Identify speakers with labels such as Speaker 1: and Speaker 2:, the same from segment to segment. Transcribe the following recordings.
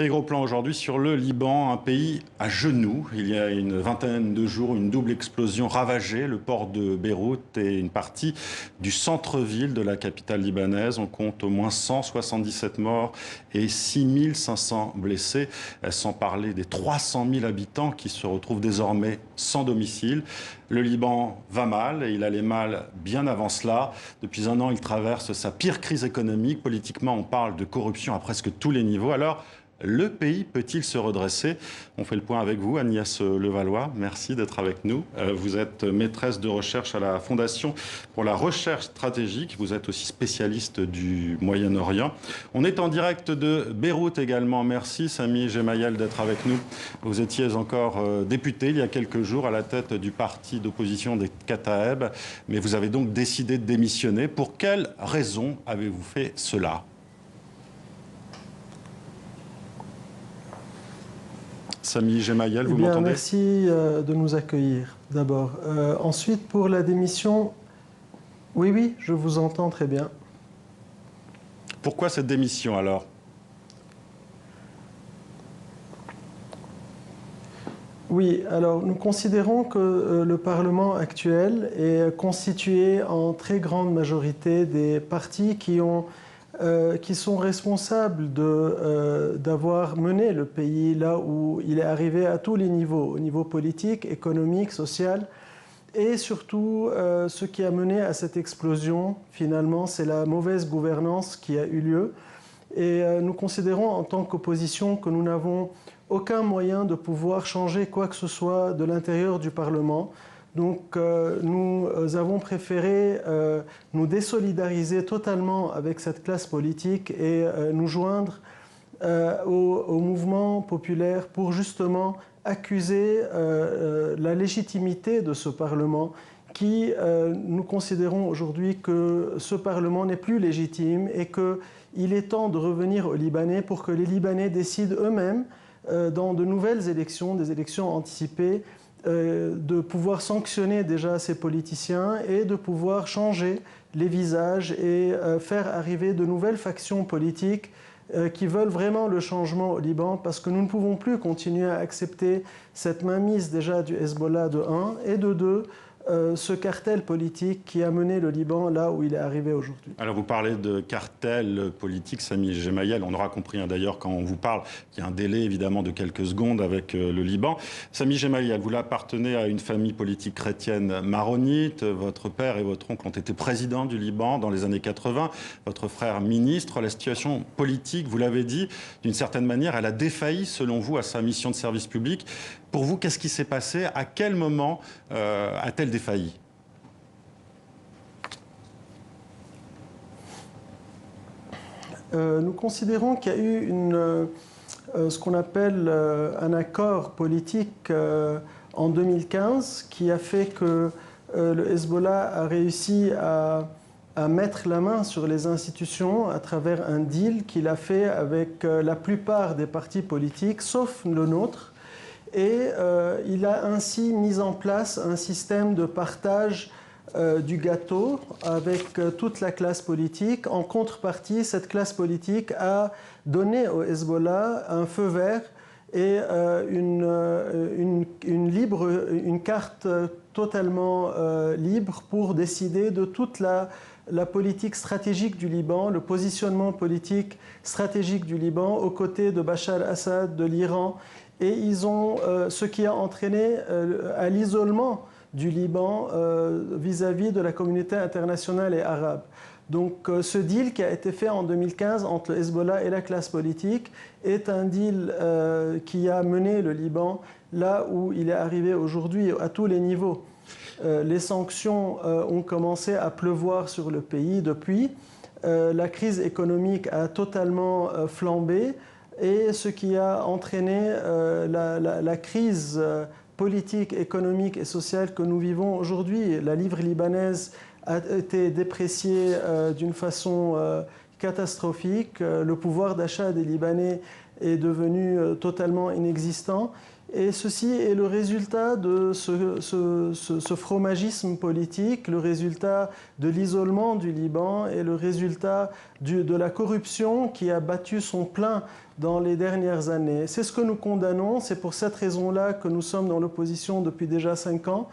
Speaker 1: Et gros plan aujourd'hui sur le Liban, un pays à genoux. Il y a une vingtaine de jours, une double explosion ravagée le port de Beyrouth et une partie du centre-ville de la capitale libanaise. On compte au moins 177 morts et 6500 blessés, sans parler des 300 000 habitants qui se retrouvent désormais sans domicile. Le Liban va mal et il allait mal bien avant cela. Depuis un an, il traverse sa pire crise économique. Politiquement, on parle de corruption à presque tous les niveaux. Alors, le pays peut-il se redresser? On fait le point avec vous, Agnès Levallois. Merci d'être avec nous. Vous êtes maîtresse de recherche à la Fondation pour la recherche stratégique. Vous êtes aussi spécialiste du Moyen-Orient. On est en direct de Beyrouth également. Merci, Sami Gemayel, d'être avec nous. Vous étiez encore député il y a quelques jours à la tête du parti d'opposition des Kataeb. Mais vous avez donc décidé de démissionner. Pour quelles raisons avez-vous fait cela? Sami Gemayel, vous m'entendez?
Speaker 2: Merci de nous accueillir d'abord. Ensuite, pour la démission, oui, je vous entends très bien.
Speaker 1: Pourquoi cette démission alors?
Speaker 2: Oui, alors nous considérons que le Parlement actuel est constitué en très grande majorité des partis qui sont responsables d'avoir mené le pays là où il est arrivé à tous les niveaux, au niveau politique, économique, social. Et surtout, ce qui a mené à cette explosion, finalement, c'est la mauvaise gouvernance qui a eu lieu. Et nous considérons en tant qu'opposition que nous n'avons aucun moyen de pouvoir changer quoi que ce soit de l'intérieur du Parlement. Donc nous avons préféré nous désolidariser totalement avec cette classe politique et nous joindre au mouvement populaire pour justement accuser la légitimité de ce Parlement qui, nous considérons aujourd'hui que ce Parlement n'est plus légitime et qu'il est temps de revenir aux Libanais pour que les Libanais décident eux-mêmes dans de nouvelles élections, des élections anticipées, de pouvoir sanctionner déjà ces politiciens et de pouvoir changer les visages et faire arriver de nouvelles factions politiques qui veulent vraiment le changement au Liban, parce que nous ne pouvons plus continuer à accepter cette mainmise déjà du Hezbollah de 1 et de 2, ce cartel politique qui a mené le Liban là où il est arrivé aujourd'hui.
Speaker 1: Alors vous parlez de cartel politique, Sami Gemayel. On aura compris d'ailleurs quand on vous parle qu'il y a un délai évidemment de quelques secondes avec le Liban. Sami Gemayel, vous appartenez à une famille politique chrétienne maronite. Votre père et votre oncle ont été présidents du Liban dans les années 80. Votre frère ministre. La situation politique, vous l'avez dit, d'une certaine manière, elle a défailli selon vous à sa mission de service public. Pour vous, qu'est-ce qui s'est passé? À quel moment a-t-elle défailli?
Speaker 2: Nous considérons qu'il y a eu ce qu'on appelle un accord politique en 2015 qui a fait que le Hezbollah a réussi à mettre la main sur les institutions à travers un deal qu'il a fait avec la plupart des partis politiques, sauf le nôtre. Et il a ainsi mis en place un système de partage du gâteau avec toute la classe politique. En contrepartie, cette classe politique a donné au Hezbollah un feu vert et une carte totalement libre pour décider de toute la politique stratégique du Liban, le positionnement politique stratégique du Liban aux côtés de Bachar al-Assad, de l'Iran. Et ils ont ce qui a entraîné à l'isolement du Liban vis-à-vis de la communauté internationale et arabe. Donc ce deal qui a été fait en 2015 entre le Hezbollah et la classe politique est un deal qui a mené le Liban là où il est arrivé aujourd'hui à tous les niveaux. Les sanctions ont commencé à pleuvoir sur le pays depuis. La crise économique a totalement flambé. Et ce qui a entraîné la crise politique, économique et sociale que nous vivons aujourd'hui. La livre libanaise a été dépréciée d'une façon catastrophique. Le pouvoir d'achat des Libanais est devenu totalement inexistant. Et ceci est le résultat de ce fromagisme politique, le résultat de l'isolement du Liban et le résultat de la corruption qui a battu son plein dans les dernières années. C'est ce que nous condamnons, c'est pour cette raison-là que nous sommes dans l'opposition depuis déjà 5 ans.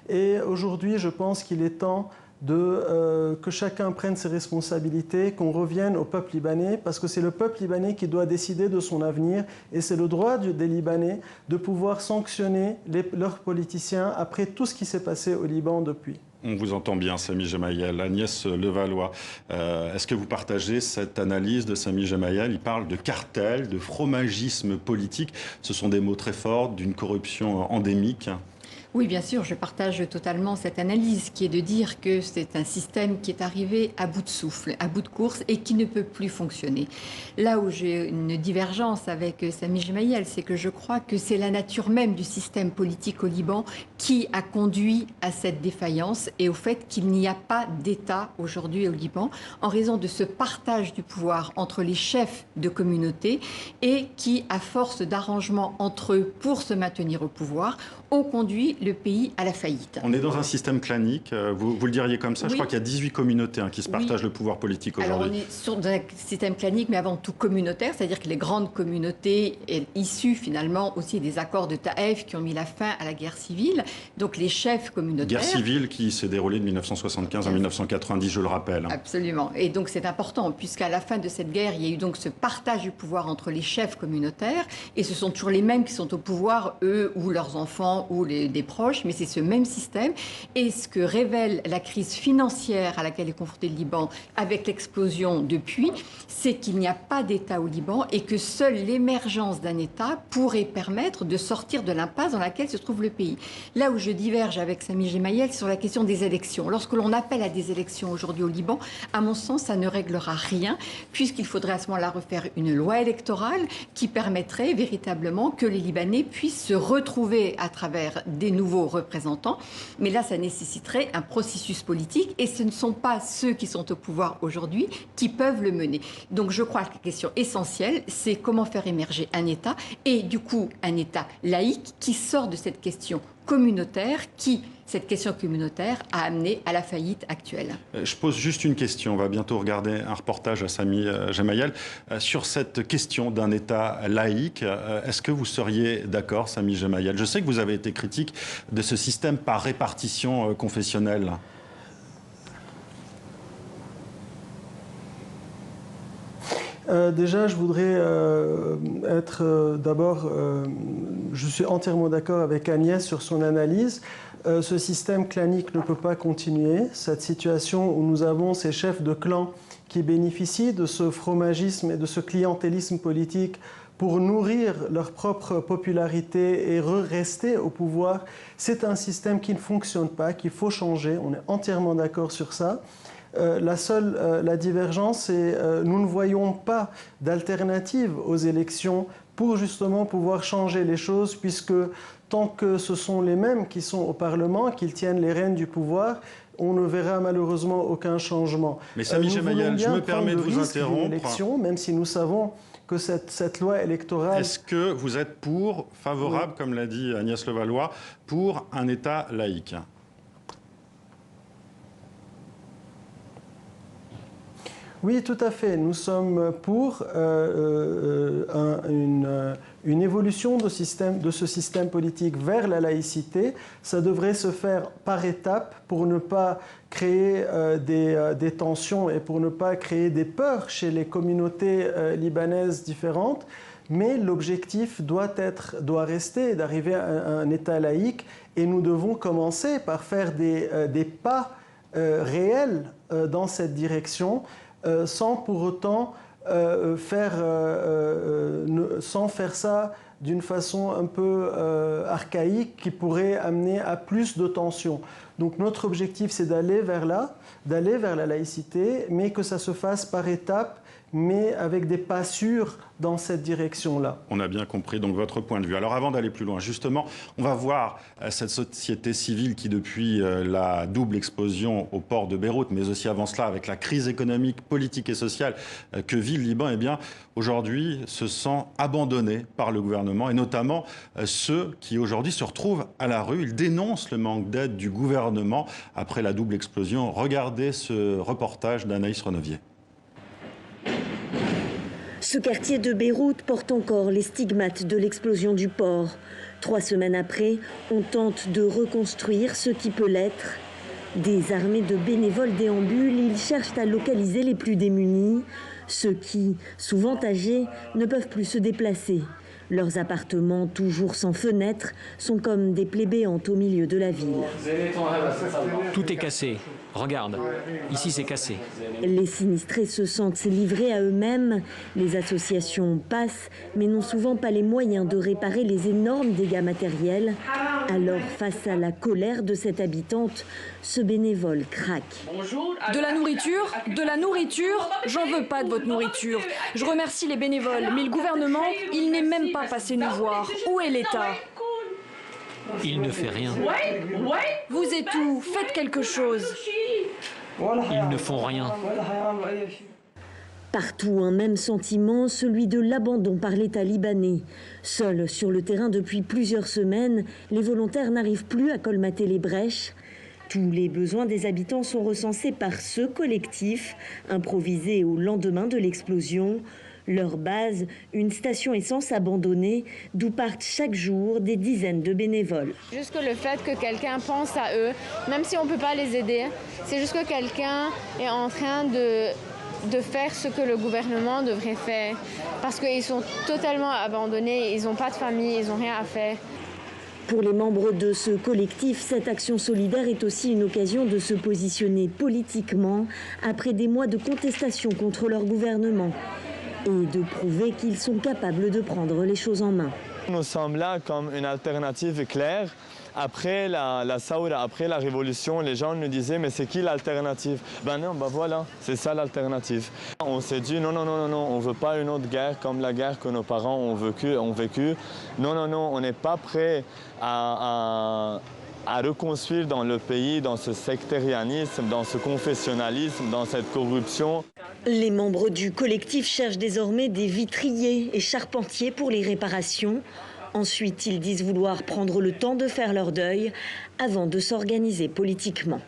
Speaker 2: Et aujourd'hui, je pense qu'il est temps que chacun prenne ses responsabilités, qu'on revienne au peuple libanais, parce que c'est le peuple libanais qui doit décider de son avenir, et c'est le droit des Libanais de pouvoir sanctionner leurs politiciens après tout ce qui s'est passé au Liban depuis.
Speaker 1: On vous entend bien, Samy Gemayel. Agnès Levallois, est-ce que vous partagez cette analyse de Samy Gemayel? Il parle de cartel, de fromagisme politique. Ce sont des mots très forts, d'une corruption endémique.
Speaker 3: Oui, bien sûr, je partage totalement cette analyse qui est de dire que c'est un système qui est arrivé à bout de souffle, à bout de course et qui ne peut plus fonctionner. Là où j'ai une divergence avec Samy Gemayel, c'est que je crois que c'est la nature même du système politique au Liban qui a conduit à cette défaillance et au fait qu'il n'y a pas d'État aujourd'hui au Liban en raison de ce partage du pouvoir entre les chefs de communauté et qui, à force d'arrangements entre eux pour se maintenir au pouvoir, ont conduit le pays à la faillite.
Speaker 1: On est dans un système clanique, vous le diriez comme ça? Oui. Je crois qu'il y a 18 communautés qui se partagent le pouvoir politique aujourd'hui.
Speaker 3: Alors on est sur un système clanique, mais avant tout communautaire, c'est-à-dire que les grandes communautés issues finalement aussi des accords de Taïf qui ont mis la fin à la guerre civile, donc les chefs communautaires...
Speaker 1: Guerre civile qui s'est déroulée de 1975 à 1990, je le rappelle.
Speaker 3: Absolument, et donc c'est important, puisqu'à la fin de cette guerre, il y a eu donc ce partage du pouvoir entre les chefs communautaires, et ce sont toujours les mêmes qui sont au pouvoir, eux ou leurs enfants, ou des proches, mais c'est ce même système. Et ce que révèle la crise financière à laquelle est confronté le Liban avec l'explosion depuis, c'est qu'il n'y a pas d'État au Liban et que seule l'émergence d'un État pourrait permettre de sortir de l'impasse dans laquelle se trouve le pays. Là où je diverge avec Samy Gemayel, c'est sur la question des élections. Lorsque l'on appelle à des élections aujourd'hui au Liban, à mon sens, ça ne réglera rien, puisqu'il faudrait à ce moment-là refaire une loi électorale qui permettrait véritablement que les Libanais puissent se retrouver à travers des nouveaux représentants. Mais là, ça nécessiterait un processus politique et ce ne sont pas ceux qui sont au pouvoir aujourd'hui qui peuvent le mener. Donc je crois que la question essentielle, c'est comment faire émerger un État et du coup un État laïque qui sort de cette question communautaire cette question communautaire a amené à la faillite actuelle.
Speaker 1: Je pose juste une question. On va bientôt regarder un reportage à Samy Gemayel sur cette question d'un État laïque. Est-ce que vous seriez d'accord, Samy Gemayel? Je sais que vous avez été critique de ce système par répartition confessionnelle.
Speaker 2: Déjà, je voudrais je suis entièrement d'accord avec Agnès sur son analyse. Ce système clanique ne peut pas continuer. Cette situation où nous avons ces chefs de clan qui bénéficient de ce fromagisme et de ce clientélisme politique pour nourrir leur propre popularité et rester au pouvoir, c'est un système qui ne fonctionne pas, qu'il faut changer. On est entièrement d'accord sur ça. La divergence, c'est nous ne voyons pas d'alternative aux élections pour justement pouvoir changer les choses, puisque tant que ce sont les mêmes qui sont au Parlement, qu'ils tiennent les rênes du pouvoir, on ne verra malheureusement aucun changement.
Speaker 1: Mais Samy Gemayel, je me permets de vous interrompre.
Speaker 2: Même si nous savons que cette loi électorale...
Speaker 1: Est-ce que vous êtes favorable, oui, comme l'a dit Agnès Levallois, pour un État laïque ?
Speaker 2: Oui, tout à fait. Nous sommes pour une évolution de ce système politique vers la laïcité. Ça devrait se faire par étapes pour ne pas créer des tensions et pour ne pas créer des peurs chez les communautés libanaises différentes. Mais l'objectif doit rester d'arriver à un État laïque et nous devons commencer par faire des pas réels dans cette direction. Sans pour autant faire ça d'une façon un peu archaïque qui pourrait amener à plus de tensions. Donc notre objectif, c'est d'aller vers la laïcité, mais que ça se fasse par étapes, mais avec des pas sûrs dans cette direction-là.
Speaker 1: On a bien compris donc votre point de vue. Alors avant d'aller plus loin, justement, on va voir cette société civile qui, depuis la double explosion au port de Beyrouth, mais aussi avant cela, avec la crise économique, politique et sociale que vit le Liban, eh bien, aujourd'hui, se sent abandonnée par le gouvernement gouvernement, et notamment ceux qui aujourd'hui se retrouvent à la rue. Ils dénoncent le manque d'aide du gouvernement après la double explosion. Regardez ce reportage d'Anaïs Renevier.
Speaker 4: Ce quartier de Beyrouth porte encore les stigmates de l'explosion du port. 3 semaines après, on tente de reconstruire ce qui peut l'être. Des armées de bénévoles déambulent, ils cherchent à localiser les plus démunis, ceux qui, souvent âgés, ne peuvent plus se déplacer. Leurs appartements, toujours sans fenêtres, sont comme des plaies béantes au milieu de la ville.
Speaker 5: Tout est cassé. Regarde, ici c'est cassé.
Speaker 4: Les sinistrés se sentent livrés à eux-mêmes. Les associations passent, mais n'ont souvent pas les moyens de réparer les énormes dégâts matériels. Alors, face à la colère de cette habitante, ce bénévole craque.
Speaker 6: De la nourriture, j'en veux pas de votre nourriture. Je remercie les bénévoles, mais le gouvernement, il n'est même pas passé nous voir. Où est l'État ?
Speaker 5: Il ne fait rien.
Speaker 6: Vous êtes où ? Faites quelque chose.
Speaker 5: Ils ne font rien.
Speaker 4: Partout, un même sentiment, celui de l'abandon par l'État libanais. Seuls sur le terrain depuis plusieurs semaines, les volontaires n'arrivent plus à colmater les brèches. Tous les besoins des habitants sont recensés par ce collectif, improvisé au lendemain de l'explosion. Leur base, une station essence abandonnée, d'où partent chaque jour des dizaines de bénévoles.
Speaker 7: Juste que le fait que quelqu'un pense à eux, même si on ne peut pas les aider, c'est juste que quelqu'un est en train de faire ce que le gouvernement devrait faire. Parce qu'ils sont totalement abandonnés, ils n'ont pas de famille, ils n'ont rien à faire.
Speaker 4: Pour les membres de ce collectif, cette action solidaire est aussi une occasion de se positionner politiquement après des mois de contestation contre leur gouvernement et de prouver qu'ils sont capables de prendre les choses en main.
Speaker 8: Nous sommes là comme une alternative claire. Après la Saoura, après la révolution, les gens nous disaient mais c'est qui l'alternative? Ben non, ben voilà, c'est ça l'alternative. On s'est dit non, on ne veut pas une autre guerre comme la guerre que nos parents ont vécue. Non, on n'est pas prêt à reconstruire dans le pays, dans ce sectarianisme, dans ce confessionnalisme, dans cette corruption.
Speaker 4: Les membres du collectif cherchent désormais des vitriers et charpentiers pour les réparations. Ensuite, ils disent vouloir prendre le temps de faire leur deuil avant de s'organiser politiquement.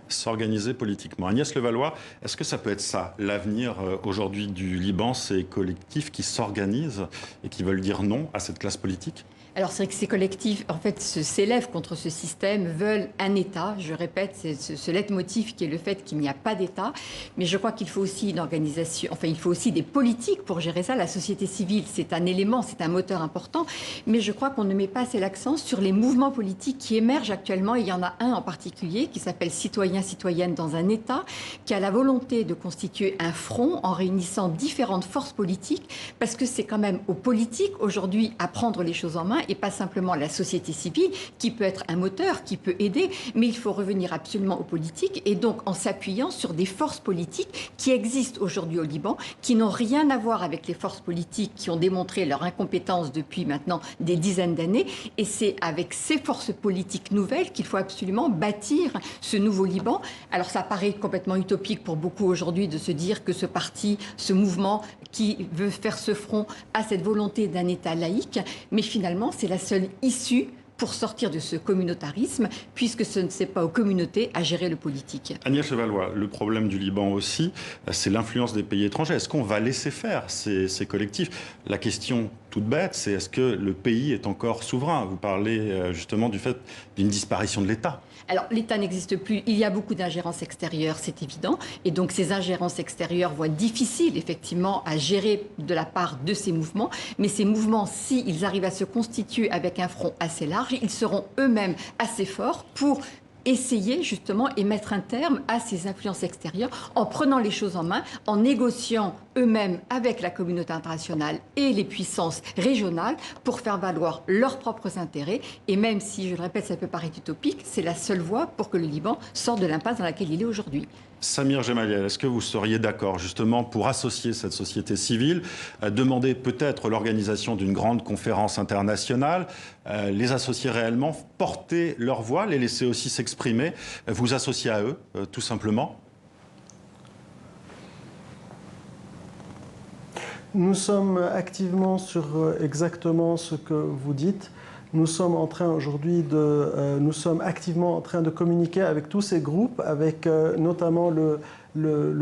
Speaker 1: S'organiser politiquement. Agnès Levallois, est-ce que ça peut être ça, l'avenir aujourd'hui du Liban, ces collectifs qui s'organisent et qui veulent dire non à cette classe politique ?
Speaker 3: Alors c'est vrai que ces collectifs, en fait, s'élèvent contre ce système, veulent un État. Je répète, c'est ce leitmotiv qui est le fait qu'il n'y a pas d'État. Mais je crois qu'il faut aussi une organisation, enfin il faut aussi des politiques pour gérer ça. La société civile, c'est un élément, c'est un moteur important. Mais je crois qu'on ne met pas assez l'accent sur les mouvements politiques qui émergent actuellement. Et il y en a un en particulier qui s'appelle Citoyens-Citoyennes dans un État, qui a la volonté de constituer un front en réunissant différentes forces politiques, parce que c'est quand même aux politiques aujourd'hui à prendre les choses en main, et pas simplement la société civile qui peut être un moteur, qui peut aider, mais il faut revenir absolument aux politiques et donc en s'appuyant sur des forces politiques qui existent aujourd'hui au Liban, qui n'ont rien à voir avec les forces politiques qui ont démontré leur incompétence depuis maintenant des dizaines d'années, et c'est avec ces forces politiques nouvelles qu'il faut absolument bâtir ce nouveau Liban. Alors ça paraît complètement utopique pour beaucoup aujourd'hui de se dire que ce parti, ce mouvement qui veut faire ce front a cette volonté d'un État laïque, mais finalement c'est la seule issue pour sortir de ce communautarisme, puisque ce n'est pas aux communautés à gérer le politique.
Speaker 1: Agnès Levallois, le problème du Liban aussi, c'est l'influence des pays étrangers. Est-ce qu'on va laisser faire ces collectifs? La question toute bête, c'est est-ce que le pays est encore souverain? Vous parlez justement du fait d'une disparition de l'État.
Speaker 3: Alors, l'État n'existe plus. Il y a beaucoup d'ingérences extérieures, c'est évident. Et donc, ces ingérences extérieures vont être difficiles, effectivement, à gérer de la part de ces mouvements. Mais ces mouvements, s'ils arrivent à se constituer avec un front assez large, ils seront eux-mêmes assez forts pour essayer justement et mettre un terme à ces influences extérieures en prenant les choses en main, en négociant eux-mêmes avec la communauté internationale et les puissances régionales pour faire valoir leurs propres intérêts. Et même si, je le répète, ça peut paraître utopique, c'est la seule voie pour que le Liban sorte de l'impasse dans laquelle il est aujourd'hui.
Speaker 1: Samir Gemaliel, est-ce que vous seriez d'accord justement pour associer cette société civile, demander peut-être l'organisation d'une grande conférence internationale, les associer réellement, porter leur voix, les laisser aussi s'exprimer, vous associer à eux, tout simplement?
Speaker 2: Nous sommes activement sur exactement ce que vous dites. Nous sommes en train aujourd'hui nous sommes activement en train de communiquer avec tous ces groupes, avec notamment le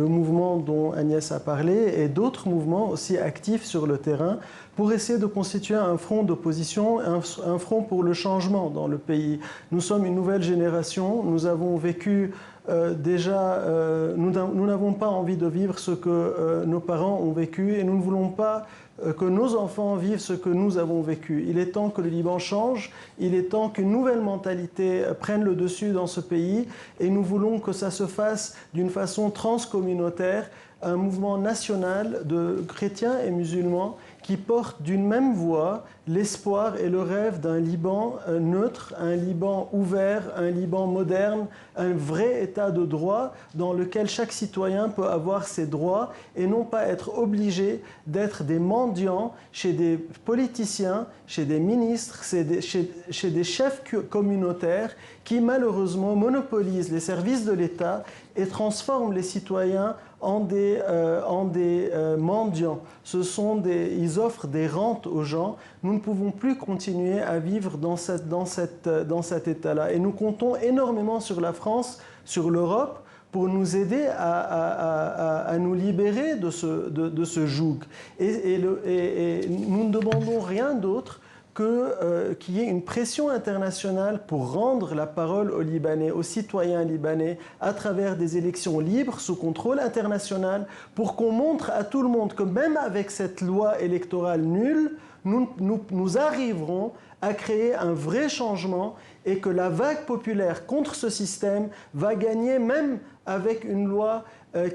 Speaker 2: mouvement dont Agnès a parlé et d'autres mouvements aussi actifs sur le terrain pour essayer de constituer un front d'opposition, un front pour le changement dans le pays. Nous sommes une nouvelle génération, nous avons vécu nous n'avons pas envie de vivre ce que nos parents ont vécu et nous ne voulons pas que nos enfants vivent ce que nous avons vécu. Il est temps que le Liban change, il est temps qu'une nouvelle mentalité prenne le dessus dans ce pays et nous voulons que ça se fasse d'une façon transcommunautaire, un mouvement national de chrétiens et musulmans qui portent d'une même voix l'espoir et le rêve d'un Liban neutre, un Liban ouvert, un Liban moderne, un vrai état de droit dans lequel chaque citoyen peut avoir ses droits et non pas être obligé d'être des mendiants chez des politiciens, chez des ministres, chez des chefs communautaires qui malheureusement monopolisent les services de l'État et transforment les citoyens en des mendiants. Ils offrent des rentes aux gens. Nous ne pouvons plus continuer à vivre dans cet état-là. Et nous comptons énormément sur la France, sur l'Europe, pour nous aider à nous libérer de ce joug. Et nous ne demandons rien d'autre qu'il y ait une pression internationale pour rendre la parole aux Libanais, aux citoyens libanais, à travers des élections libres, sous contrôle international, pour qu'on montre à tout le monde que même avec cette loi électorale nulle, nous arriverons à créer un vrai changement et que la vague populaire contre ce système va gagner même avec une loi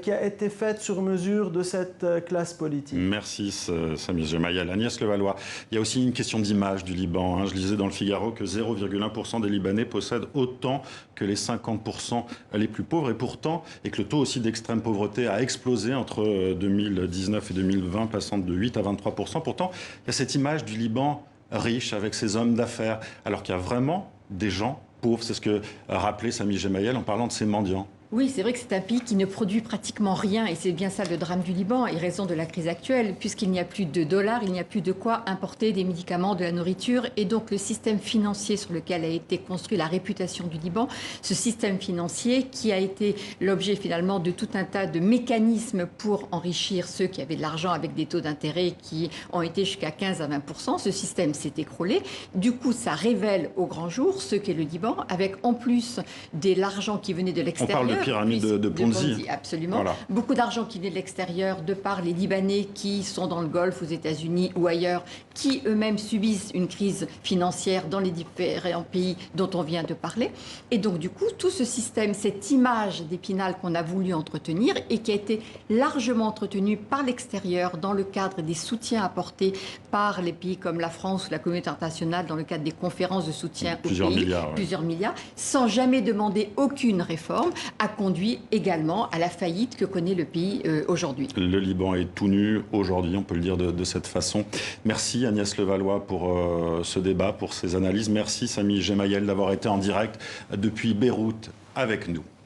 Speaker 2: qui a été faite sur mesure de cette classe politique.
Speaker 1: Merci Samy Gemayel. Agnès Levallois, il y a aussi une question d'image du Liban. Je lisais dans le Figaro que 0,1% des Libanais possèdent autant que les 50% les plus pauvres et que le taux aussi d'extrême pauvreté a explosé entre 2019 et 2020, passant de 8 à 23%. Pourtant, il y a cette image du Liban riche avec ses hommes d'affaires, alors qu'il y a vraiment des gens pauvres. C'est ce que rappelait Samy Gemayel en parlant de ces mendiants.
Speaker 3: Oui, c'est vrai que c'est un pays qui ne produit pratiquement rien et c'est bien ça le drame du Liban et raison de la crise actuelle puisqu'il n'y a plus de dollars, il n'y a plus de quoi importer des médicaments, de la nourriture et donc le système financier sur lequel a été construit la réputation du Liban, ce système financier qui a été l'objet finalement de tout un tas de mécanismes pour enrichir ceux qui avaient de l'argent avec des taux d'intérêt qui ont été jusqu'à 15 à 20%. Ce système s'est écroulé. Du coup, ça révèle au grand jour ce qu'est le Liban avec en plus de l'argent qui venait de l'extérieur.
Speaker 1: Pyramide de Ponzi.
Speaker 3: Absolument.
Speaker 1: Voilà.
Speaker 3: Beaucoup d'argent qui vient de l'extérieur, de par les Libanais qui sont dans le Golfe, aux États-Unis ou ailleurs, qui eux-mêmes subissent une crise financière dans les différents pays dont on vient de parler. Et donc, du coup, tout ce système, cette image d'Épinal qu'on a voulu entretenir et qui a été largement entretenue par l'extérieur dans le cadre des soutiens apportés par les pays comme la France ou la communauté internationale dans le cadre des conférences de soutien aux pays, plusieurs milliards, sans jamais demander aucune réforme, a conduit également à la faillite que connaît le pays aujourd'hui.
Speaker 1: Le Liban est tout nu aujourd'hui, on peut le dire de cette façon. Merci Agnès Levallois pour ce débat, pour ces analyses. Merci Samy Gemayel d'avoir été en direct depuis Beyrouth avec nous.